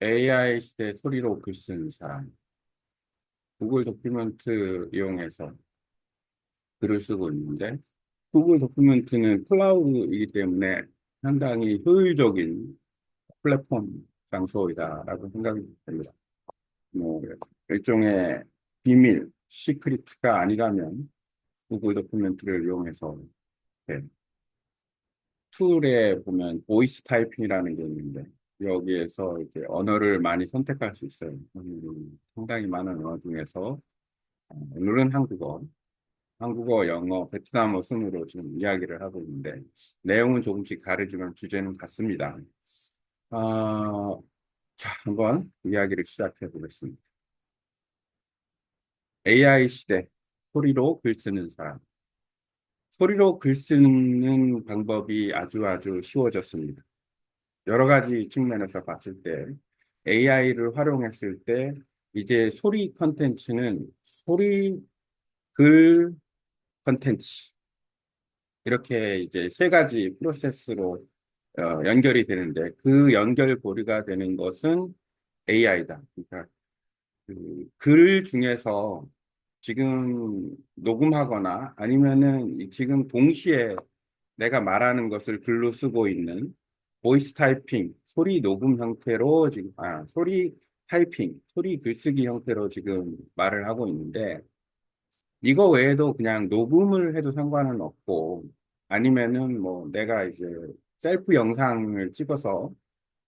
AI 시대 소리로 글 쓰는 사람. 구글 도큐멘트 이용해서 글을 쓰고 있는데, 구글 도큐멘트는 클라우드이기 때문에 상당히 효율적인 플랫폼 장소이다라고 생각이 됩니다. 뭐, 일종의 비밀, 시크릿가 아니라면 구글 도큐멘트를 이용해서 네, 툴에 보면 보이스 타이핑이라는 게 있는데 여기에서 이제 언어를 많이 선택할 수 있어요. 상당히 많은 언어 중에서 오늘은 한국어, 영어, 베트남어 순으로 지금 이야기를 하고 있는데 내용은 조금씩 다르지만 주제는 같습니다. 어, 자, 한번 이야기를 시작해 보겠습니다. AI 시대, 소리로 글 쓰는 사람. 소리로 글 쓰는 방법이 아주 쉬워졌습니다. 여러 가지 측면에서 봤을 때 AI를 활용했을 때 이제 소리 컨텐츠는 소리, 글 컨텐츠 이렇게 이제 세 가지 프로세스로 연결이 되는데 그 연결고리가 되는 것은 AI다. 그러니까 그글 중에서 지금 녹음하거나 아니면은 지금 동시에 내가 말하는 것을 글로 쓰고 있는 보이스 타이핑, 소리 녹음 형태로 지금, 소리 타이핑, 소리 글쓰기 형태로 지금 말을 하고 있는데, 이거 외에도 그냥 녹음을 해도 상관은 없고, 아니면은 뭐 내가 이제 셀프 영상을 찍어서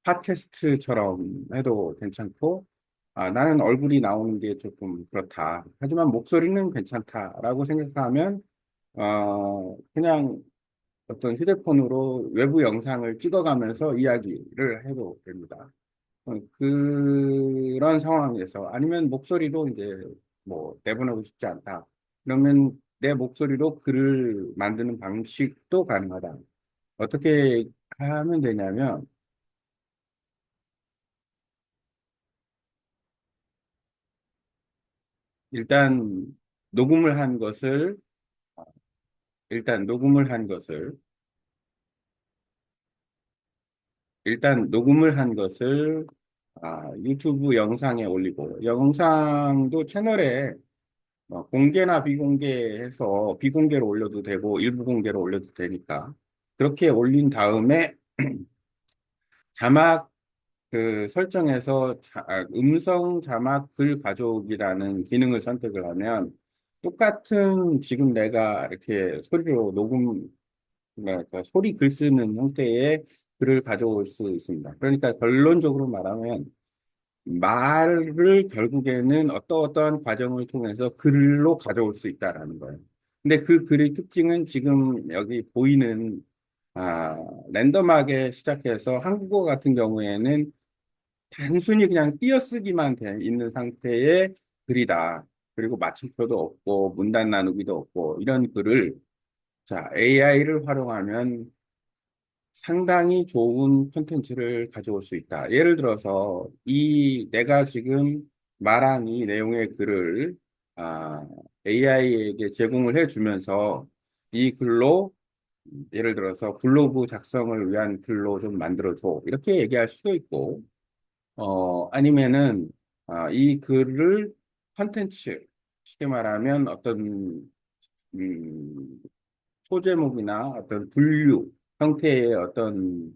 팟캐스트처럼 해도 괜찮고, 나는 얼굴이 나오는 게 조금 그렇다. 하지만 목소리는 괜찮다라고 생각하면, 그냥 어떤 휴대폰으로 외부 영상을 찍어가면서 이야기를 해도 됩니다. 그런 상황에서 아니면 목소리로 이제 뭐 내보내고 싶지 않다. 그러면 내 목소리로 글을 만드는 방식도 가능하다. 어떻게 하면 되냐면 일단 녹음을 한 것을 일단 녹음을 한 것을 녹음을 한 것을 유튜브 영상에 올리고 영상도 채널에 공개나 비공개해서 비공개로 올려도 되고 일부 공개로 올려도 되니까 그렇게 올린 다음에 자막 그 설정에서 음성 자막 글 가져오기라는 기능을 선택을 하면 똑같은 지금 내가 이렇게 소리로 녹음 그러니까 소리 글 쓰는 형태의 글을 가져올 수 있습니다. 그러니까 결론적으로 말하면 말을 결국에는 어떠한 과정을 통해서 글로 가져올 수 있다라는 거예요. 근데 그 글의 특징은 지금 여기 보이는 아, 랜덤하게 시작해서 한국어 같은 경우에는 단순히 그냥 띄어쓰기만 돼 있는 상태의 글이다. 그리고 마침표도 없고 문단 나누기도 없고 이런 글을 자, AI를 활용하면 상당히 좋은 콘텐츠를 가져올 수 있다. 예를 들어서 이 내가 지금 말한 이 내용의 글을 AI에게 제공을 해주면서 이 글로 예를 들어서 블로그 작성을 위한 글로 좀 만들어줘. 이렇게 얘기할 수도 있고 아니면은 이 글을 콘텐츠 쉽게 말하면 어떤 음, 소제목이나 어떤 분류 형태의 어떤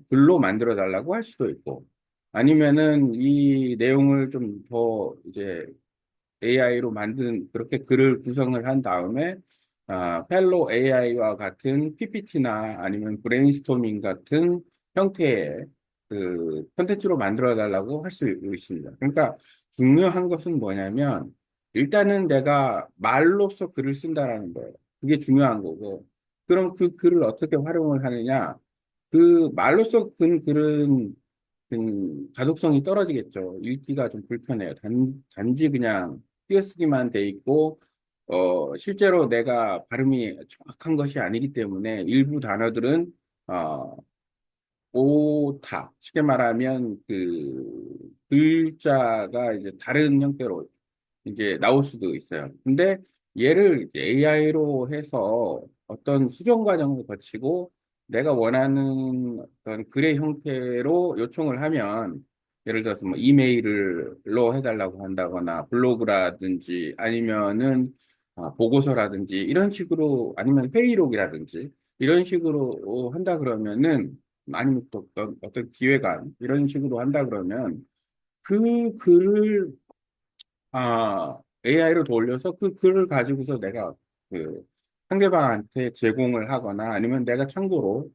글로 만들어 달라고 할 수도 있고 아니면은 이 내용을 좀 더 이제 AI로 만든 그렇게 글을 구성을 한 다음에 펠로 AI와 같은 PPT나 아니면 브레인스토밍 같은 형태의 그 콘텐츠로 만들어 달라고 할 수 있습니다. 그러니까 중요한 것은 뭐냐면 일단은 내가 말로써 글을 쓴다라는 거예요. 그게 중요한 거고 그럼 그 글을 어떻게 활용을 하느냐 그 말로써 근 글은 가독성이 떨어지겠죠. 읽기가 좀 불편해요. 단지 그냥 띄어쓰기만 돼 있고, 실제로 내가 발음이 정확한 것이 아니기 때문에 일부 단어들은, 어, 오타. 쉽게 말하면 그 글자가 이제 다른 형태로 이제 나올 수도 있어요. 근데 얘를 AI로 해서 어떤 수정 과정을 거치고 내가 원하는 어떤 글의 형태로 요청을 하면 예를 들어서 뭐 이메일로 해달라고 한다거나 블로그라든지 아니면은 보고서라든지 이런 식으로 아니면 회의록이라든지 이런 식으로 한다 그러면은 아니면 또 어떤 기획안 이런 식으로 한다 그러면 그 글을 AI로 돌려서 그 글을 가지고서 내가 그 상대방한테 제공을 하거나 아니면 내가 참고로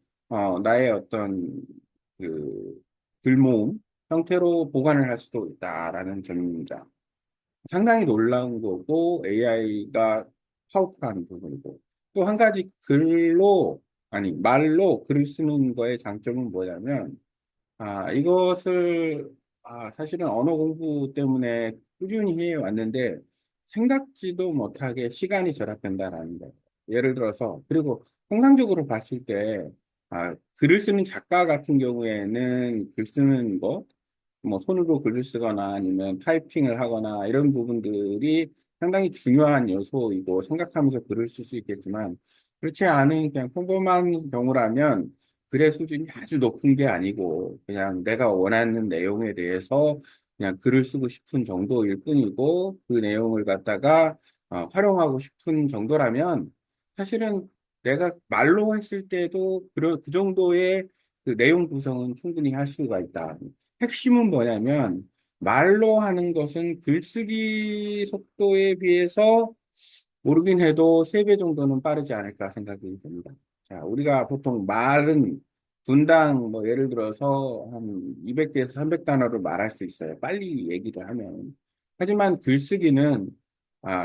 나의 어떤 그 글모음 형태로 보관을 할 수도 있다라는 점입니다. 상당히 놀라운 거고 AI가 파워풀한 부분이고 또 한 가지 글로 아니 말로 글을 쓰는 거의 장점은 뭐냐면 이것을, 사실은 언어 공부 때문에 꾸준히 해왔는데, 생각지도 못하게 시간이 절약된다라는 거. 예를 들어서, 그리고 통상적으로 봤을 때, 글을 쓰는 작가 같은 경우에는 글 쓰는 거, 뭐 손으로 글을 쓰거나 아니면 타이핑을 하거나 이런 부분들이 상당히 중요한 요소이고 생각하면서 글을 쓸 수 있겠지만 그렇지 않은 그냥 평범한 경우라면 글의 수준이 아주 높은 게 아니고 그냥 내가 원하는 내용에 대해서 그냥 글을 쓰고 싶은 정도일 뿐이고 그 내용을 갖다가 활용하고 싶은 정도라면 사실은 내가 말로 했을 때도 그 정도의 그 내용 구성은 충분히 할 수가 있다. 핵심은 뭐냐면 말로 하는 것은 글쓰기 속도에 비해서 모르긴 해도 3배 정도는 빠르지 않을까 생각이 듭니다. 자, 우리가 보통 말은 분당 뭐 예를 들어서 한 200개에서 300단어를 말할 수 있어요. 빨리 얘기를 하면. 하지만 글쓰기는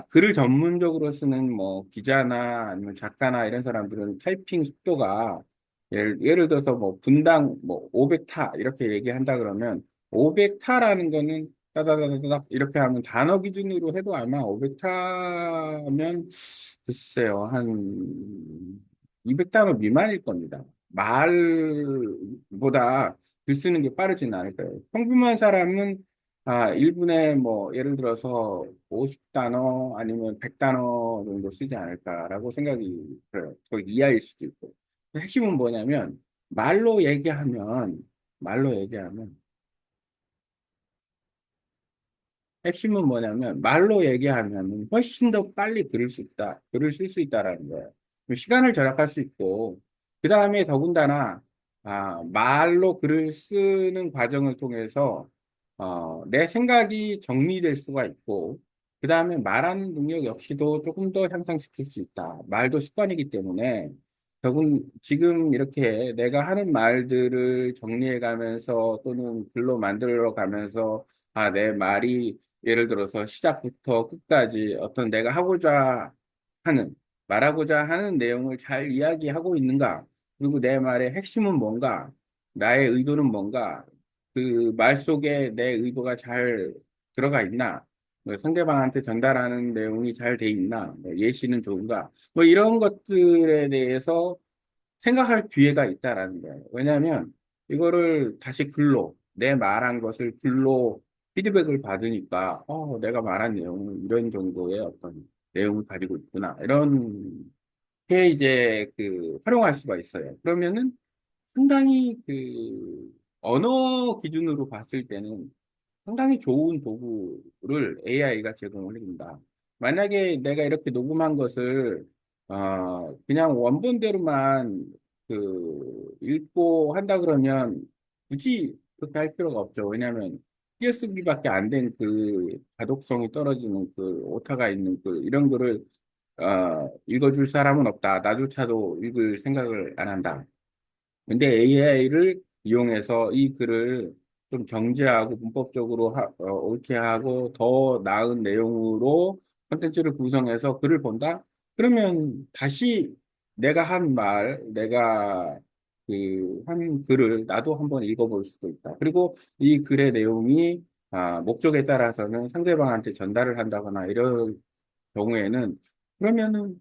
글을 전문적으로 쓰는 뭐 기자나 아니면 작가나 이런 사람들은 타이핑 속도가 예를 들어서 뭐 분당 뭐 500타 이렇게 얘기한다 그러면 500타라는 거는 따다다다닥 이렇게 하면 단어 기준으로 해도 아마 500타면 글쎄요 한 200단어 미만일 겁니다. 말보다 글 쓰는 게 빠르지는 않을 거예요. 평범한 사람은 1분에 뭐 예를 들어서 50단어 아니면 100단어 정도 쓰지 않을까라고 생각이 들어요. 거의 이하일 수도 있고. 핵심은 뭐냐면 말로 얘기하면 말로 얘기하면 핵심은 뭐냐면 말로 얘기하면 훨씬 더 빨리 글을 쓸 있다, 글을 쓸 수 있다라는 거예요. 시간을 절약할 수 있고 그 다음에 더군다나 말로 글을 쓰는 과정을 통해서 내 생각이 정리될 수가 있고 그 다음에 말하는 능력 역시도 조금 더 향상시킬 수 있다. 말도 습관이기 때문에 더군 지금 이렇게 내가 하는 말들을 정리해 가면서 또는 글로 만들어 가면서 내 말이 예를 들어서 시작부터 끝까지 어떤 내가 하는, 말하고자 하는 내용을 잘 이야기하고 있는가? 그리고 내 말의 핵심은 뭔가? 나의 의도는 뭔가? 그 말 속에 내 의도가 잘 들어가 있나? 뭐 상대방한테 전달하는 내용이 잘 돼 있나? 뭐 예시는 좋은가? 뭐 이런 것들에 대해서 생각할 기회가 있다라는 거예요. 왜냐하면 이거를 다시 글로, 내 말한 것을 글로 피드백을 받으니까, 내가 말한 내용은 이런 정도의 어떤 내용을 가지고 있구나. 이런 게 이제 활용할 수가 있어요. 그러면은 상당히 언어 기준으로 봤을 때는 상당히 좋은 도구를 AI가 제공을 해준다. 만약에 내가 이렇게 녹음한 것을 그냥 원본대로만 읽고 한다 그러면 굳이 그렇게 할 필요가 없죠. 왜냐하면 띄어쓰기밖에 안 된 가독성이 떨어지는 오타가 있는 이런 거를 읽어줄 사람은 없다. 나조차도 읽을 생각을 안 한다. 근데 AI를 이용해서 이 글을 좀 정제하고 문법적으로 옳게 하고 더 나은 내용으로 콘텐츠를 구성해서 글을 본다? 그러면 다시 내가 한 글을 나도 한번 읽어볼 수도 있다. 그리고 이 글의 내용이 목적에 따라서는 상대방한테 전달을 한다거나 이런 경우에는 그러면은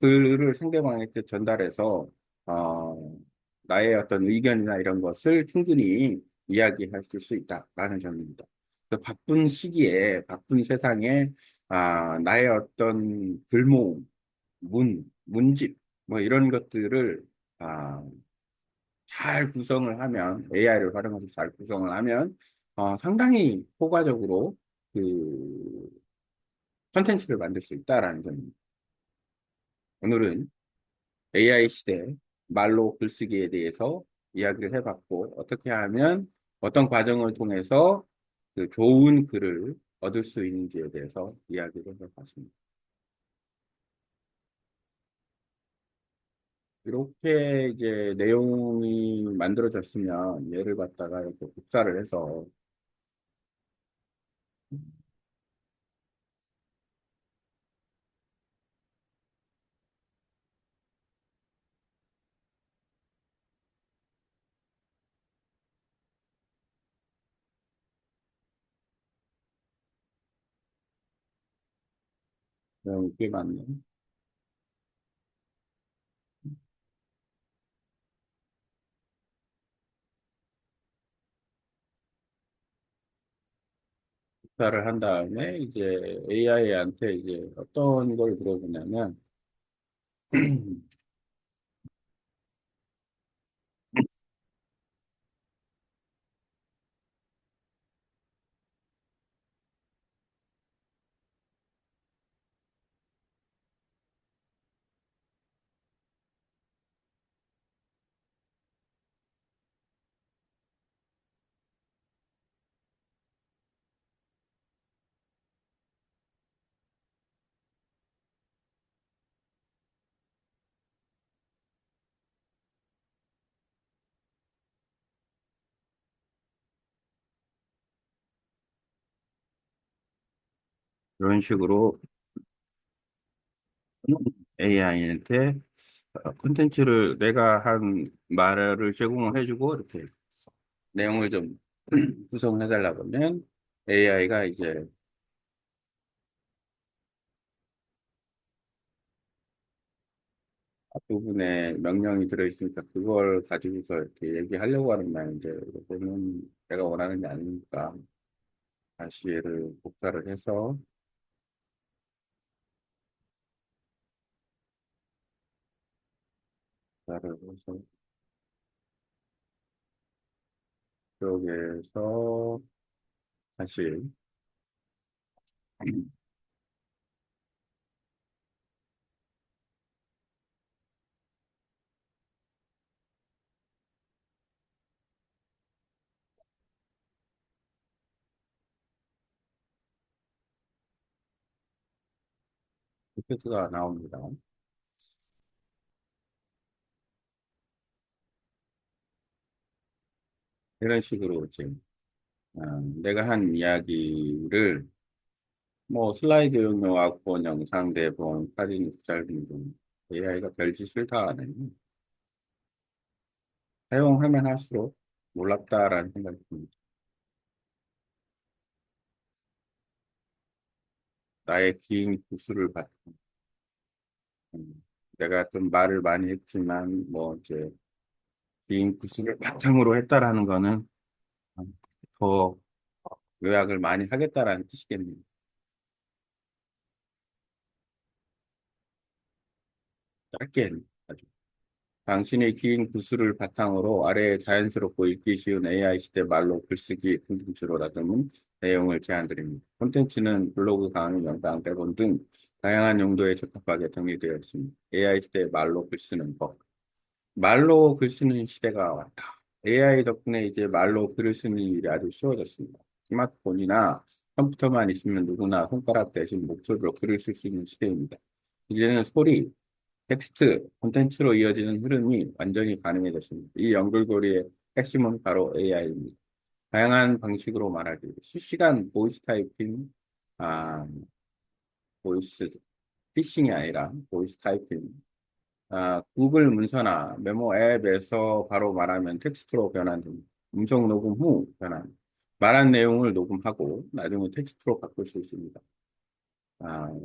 글을 상대방에게 전달해서 어, 나의 어떤 의견이나 이런 것을 충분히 이야기할 수 있다라는 점입니다. 그 바쁜 시기에 바쁜 세상에 나의 어떤 글모음, 문집 뭐 이런 것들을 아, 잘 구성을 하면 AI를 활용해서 잘 구성을 하면 상당히 효과적으로 그 컨텐츠를 만들 수 있다라는 점. 오늘은 AI 시대 말로 글쓰기에 대해서 이야기를 해봤고, 어떻게 하면 어떤 과정을 통해서 그 좋은 글을 얻을 수 있는지에 대해서 이야기를 해봤습니다. 이렇게 이제 내용이 만들어졌으면 얘를 갖다가 이렇게 복사를 해서 내용이 꽤 많네. 복사를 한 다음에 이제 AI한테 이제 어떤 걸 물어보냐면 이런 식으로 AI한테 콘텐츠를 내가 한 말을 제공을 해주고 이렇게 내용을 좀 구성해달라고 하면 AI가 이제 앞부분에 명령이 들어있으니까 그걸 가지고서 이렇게 얘기하려고 하는 말인데 이거는 내가 원하는 게 아니니까 다시 얘를 복사를 해서 복사를 해서 여기에서 다시 텍스트가 나옵니다. 이런 식으로 이제 내가 한 이야기를 뭐 슬라이드용 요약본, 영상 대본, 사진 짧은 등 AI가 별짓을 다 하네. 사용하면 할수록 놀랍다라는 생각이 듭니다. 나의 긴 구술을 받, 내가 좀 말을 많이 했지만 뭐 이제 긴 구술을 바탕으로 했다라는 거는 더 요약을 많이 하겠다라는 뜻이겠네요. 짧게 아주. 당신의 긴 구술을 바탕으로 아래에 자연스럽고 읽기 쉬운 AI 시대 말로 글쓰기 콘텐츠로 다듬은 내용을 제안드립니다. 콘텐츠는 블로그, 강의, 영상, 대본 등 다양한 용도에 적합하게 정리되어 있습니다. AI 시대 말로 글쓰는 법. 말로 글 쓰는 시대가 왔다. AI 덕분에 이제 말로 글을 쓰는 일이 아주 쉬워졌습니다. 스마트폰이나 컴퓨터만 있으면 누구나 손가락 대신 목소리로 글을 쓸 수 있는 시대입니다. 이제는 소리, 텍스트, 콘텐츠로 이어지는 흐름이 완전히 가능해졌습니다. 이 연결고리의 핵심은 바로 AI입니다. 다양한 방식으로 말하기, 실시간 보이스 타이핑, 아, 보이스 피싱이 아니라 보이스 타이핑, 구글 문서나 메모 앱에서 바로 말하면 텍스트로 변환됩니다. 음성 녹음 후 변환. 말한 내용을 녹음하고 나중에 텍스트로 바꿀 수 있습니다.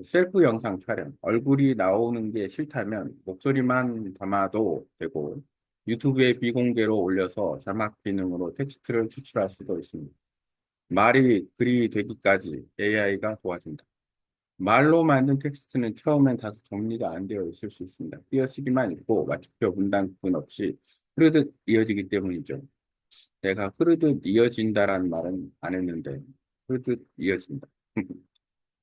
셀프 영상 촬영. 얼굴이 나오는 게 싫다면 목소리만 담아도 되고 유튜브에 비공개로 올려서 자막 기능으로 텍스트를 추출할 수도 있습니다. 말이 글이 되기까지 AI가 도와준다. 말로 만든 텍스트는 처음엔 다소 정리가 안 되어 있을 수 있습니다. 띄어쓰기만 있고 맞춤표 문단 구분 없이 흐르듯 이어지기 때문이죠. 내가 흐르듯 이어진다라는 말은 안 했는데, 흐르듯 이어진다.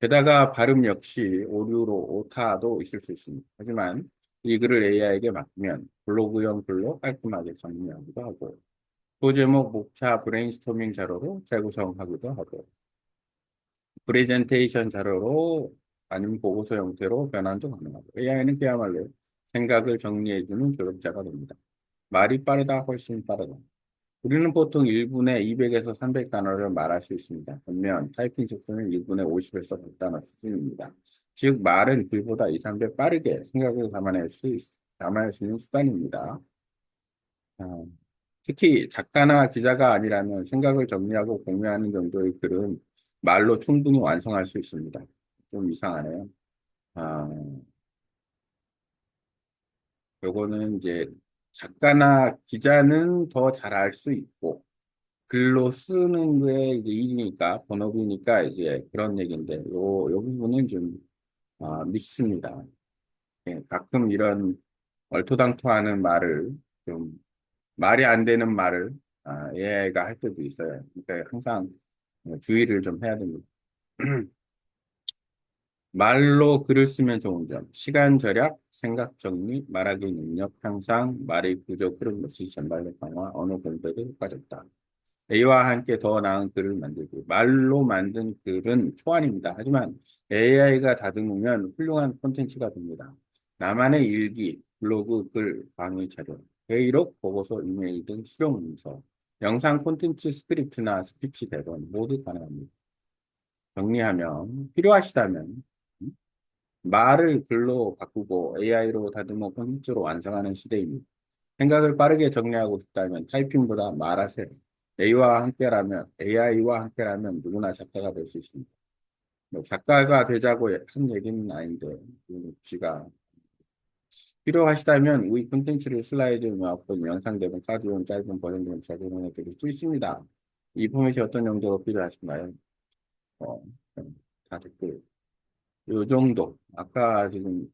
게다가 발음 역시 오류로 오타도 있을 수 있습니다. 하지만 이 글을 AI에게 맡기면 블로그형 글로 깔끔하게 정리하기도 하고, 소제목, 목차, 브레인스토밍 자료로 재구성하기도 하고, 프레젠테이션 자료로 아니면 보고서 형태로 변환도 가능하고, AI는 그야말로 생각을 정리해주는 조력자가 됩니다. 말이 빠르다, 훨씬 빠르다. 우리는 보통 1분에 200에서 300단어를 말할 수 있습니다. 반면 타이핑 속도는 1분에 50에서 100단어 수준입니다. 즉, 말은 글보다 2, 3배 빠르게 생각을 담아낼 수 있는 수단입니다. 아, 특히 작가나 기자가 아니라면 생각을 정리하고 공유하는 정도의 글은 말로 충분히 완성할 수 있습니다. 좀 이상하네요. 아, 요거는 이제 작가나 기자는 더 잘 알 수 있고, 글로 쓰는 게 이제 일이니까, 본업이니까 이제 그런 얘기인데, 요 부분은 좀, 믿습니다. 예, 가끔 이런 얼토당토하는 말을, 좀, 말이 안 되는 말을, AI가 할 때도 있어요. 그러니까 항상 주의를 좀 해야 됩니다. 말로 글을 쓰면 좋은 점, 시간 절약, 생각 정리, 말하기 능력 향상, 말의 구조, 흐름, 메시지 전달력 강화, 언어 공부에도 효과적이다. A와 함께 더 나은 글을 만들고 말로 만든 글은 초안입니다. 하지만 AI가 다듬으면 훌륭한 콘텐츠가 됩니다. 나만의 일기, 블로그, 글, 강의 자료, 회의록, 보고서, 이메일 등 실용 문서, 영상 콘텐츠 스크립트나 스피치 대본 모두 가능합니다. 정리하면 필요하시다면 말을 글로 바꾸고 AI로 다듬어 콘텐츠로 완성하는 시대입니다. 생각을 빠르게 정리하고 싶다면 타이핑보다 말하세요. AI와 함께라면 누구나 작가가 될 수 있습니다. 뭐 작가가 되자고 한 얘기는 아닌데, 지가 필요하시다면 우리 콘텐츠를 슬라이드, 음악본, 영상 대본, 카드용, 짧은 버전 등 제공해 드릴 수 있습니다. 이 포맷이 어떤 용도로 필요하신가요? 어, 다 댓글. 요 정도. 아까 지금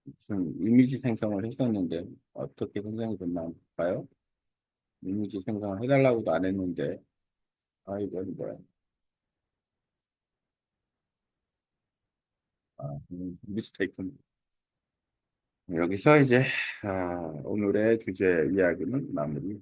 무슨 이미지 생성을 했었는데, 어떻게 생성이 됐나 볼까요? 이미지 생성을 해달라고도 안 했는데, 이건 뭐야. 미스테이크. 여기서 이제, 오늘의 주제 이야기는 마무리.